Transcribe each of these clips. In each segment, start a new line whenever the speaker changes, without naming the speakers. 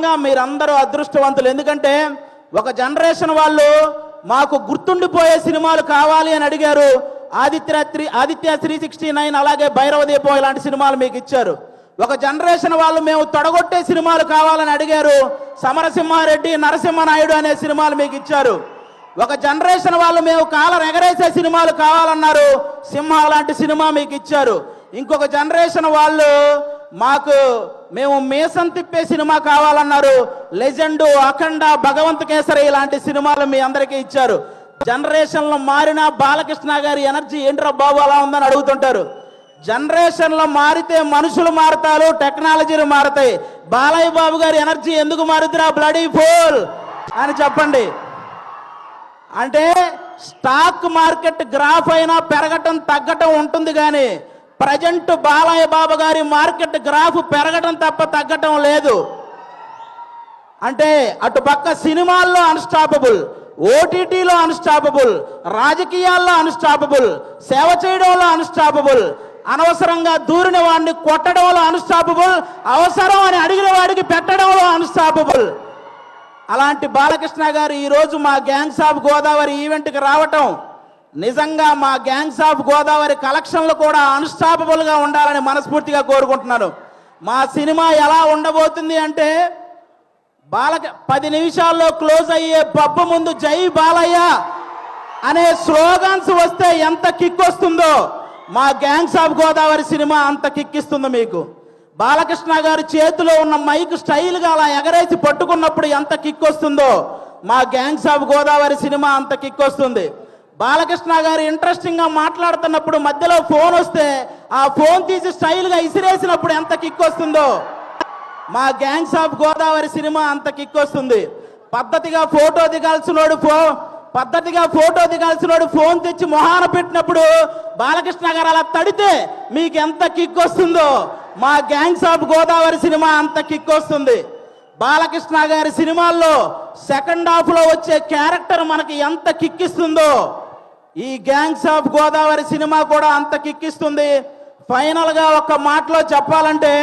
నిజంగా మీరందరూ అదృష్టవంతులు. ఎందుకంటే ఒక జనరేషన్ వాళ్ళు మాకు గుర్తుండిపోయే సినిమాలు కావాలి అని అడిగారు. ఆదిత్య 369 అలాగే భైరవ దీపం ఇలాంటి సినిమాలు మీకు ఇచ్చారు. ఒక జనరేషన్ వాళ్ళు మేము తొడగొట్టే సినిమాలు కావాలని అడిగారు. సమరసింహారెడ్డి, నరసింహనాయుడు అనే సినిమాలు మీకు ఇచ్చారు. ఒక జనరేషన్ వాళ్ళు మేము కాలర్ ఎగరేసే సినిమాలు కావాలన్నారు. సింహ లాంటి సినిమా మీకు ఇచ్చారు. ఇంకొక జనరేషన్ వాళ్ళు మేము మీసం తిప్పే సినిమా కావాలన్నారు. లెజెండు, అఖండ, భగవంత్ కేసరి ఇలాంటి సినిమాలు మీ అందరికీ ఇచ్చారు. జనరేషన్లో మారిన బాలకృష్ణ గారి ఎనర్జీ ఏంట్రా బాబు అలా ఉందని అడుగుతుంటారు. జనరేషన్లో మారితే మనుషులు మారుతారు, టెక్నాలజీలు మారుతాయి. బాలయ్య బాబు గారి ఎనర్జీ ఎందుకు మారుతురా బ్లడీ ఫూల్ అని చెప్పండి. అంటే స్టాక్ మార్కెట్ గ్రాఫ్ అయినా పెరగటం తగ్గటం ఉంటుంది, కానీ ప్రజెంట్ బాలయ్య బాబు గారి మార్కెట్ గ్రాఫ్ పెరగటం తప్ప తగ్గటం లేదు. అంటే అటు పక్క సినిమాల్లో అన్స్టాపబుల్, ఓటీటీలో అన్స్టాపబుల్, రాజకీయాల్లో అన్స్టాపబుల్, సేవ చేయడంలో అన్స్టాపబుల్, అనవసరంగా దూరిన వాడిని కొట్టడంలో అన్స్టాపబుల్, అవసరం అని అడిగిన వాడికి పెట్టడంలో అన్స్టాపబుల్. అలాంటి బాలకృష్ణ గారు ఈరోజు మా గ్యాంగ్స్ ఆఫ్ గోదావరి ఈవెంట్కి రావటం నిజంగా మా గ్యాంగ్స్ ఆఫ్ గోదావరి కలెక్షన్లు కూడా అన్స్టాపబుల్గా ఉండాలని మనస్ఫూర్తిగా కోరుకుంటున్నాను. మా సినిమా ఎలా ఉండబోతుంది అంటే 10 నిమిషాల్లో క్లోజ్ అయ్యే పబ్బు ముందు జై బాలయ్య అనే స్లోగన్స్ వస్తే ఎంత కిక్ వస్తుందో మా గ్యాంగ్స్ ఆఫ్ గోదావరి సినిమా అంత కిక్కిస్తుంది మీకు. బాలకృష్ణ గారి చేతిలో ఉన్న మైక్ స్టైల్గా అలా ఎగరేసి పట్టుకున్నప్పుడు ఎంత కిక్ వస్తుందో మా గ్యాంగ్స్ ఆఫ్ గోదావరి సినిమా అంత కిక్ వస్తుంది. బాలకృష్ణ గారు ఇంట్రెస్టింగ్గా మాట్లాడుతున్నప్పుడు మధ్యలో ఫోన్ వస్తే ఆ ఫోన్ తీసి స్టైల్గా ఇసిరేసినప్పుడు ఎంత కిక్ వస్తుందో మా గ్యాంగ్స్ ఆఫ్ గోదావరి సినిమా అంత కిక్ వస్తుంది. పద్ధతిగా ఫోటో దిగాల్సినోడు ఫోన్ తెచ్చి మొహాన పెట్టినప్పుడు బాలకృష్ణ గారు అలా తడితే మీకు ఎంత కిక్ వస్తుందో మా గ్యాంగ్స్ ఆఫ్ గోదావరి సినిమా అంత కిక్ వస్తుంది. బాలకృష్ణ గారి సినిమాల్లో సెకండ్ హాఫ్ లో వచ్చే క్యారెక్టర్ మనకి ఎంత కిక్కిస్తుందో ఈ గ్యాంగ్స్ ఆఫ్ గోదావరి సినిమా కూడా అంత కిక్కిస్తుంది. ఫైనల్ గా ఒక మాటలో చెప్పాలంటే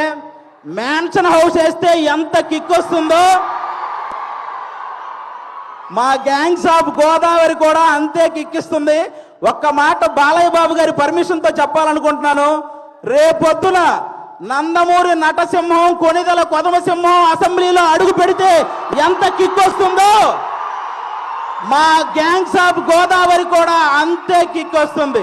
మ్యాన్షన్ హౌస్ వేస్తే ఎంత కిక్ వస్తుందో మా గ్యాంగ్స్ ఆఫ్ గోదావరి కూడా అంతే కిక్కిస్తుంది. ఒక్క మాట బాలయ్య బాబు గారి పర్మిషన్తో చెప్పాలనుకుంటున్నాను. రేపొద్దున నందమూరి నటసింహం, కొనిదల కొదమసింహం అసెంబ్లీలో అడుగు పెడితే ఎంత కిక్ వస్తుందో మా గ్యాంగ్స్ ఆఫ్ గోదావరి కూడా అంతే కిక్ వస్తుంది.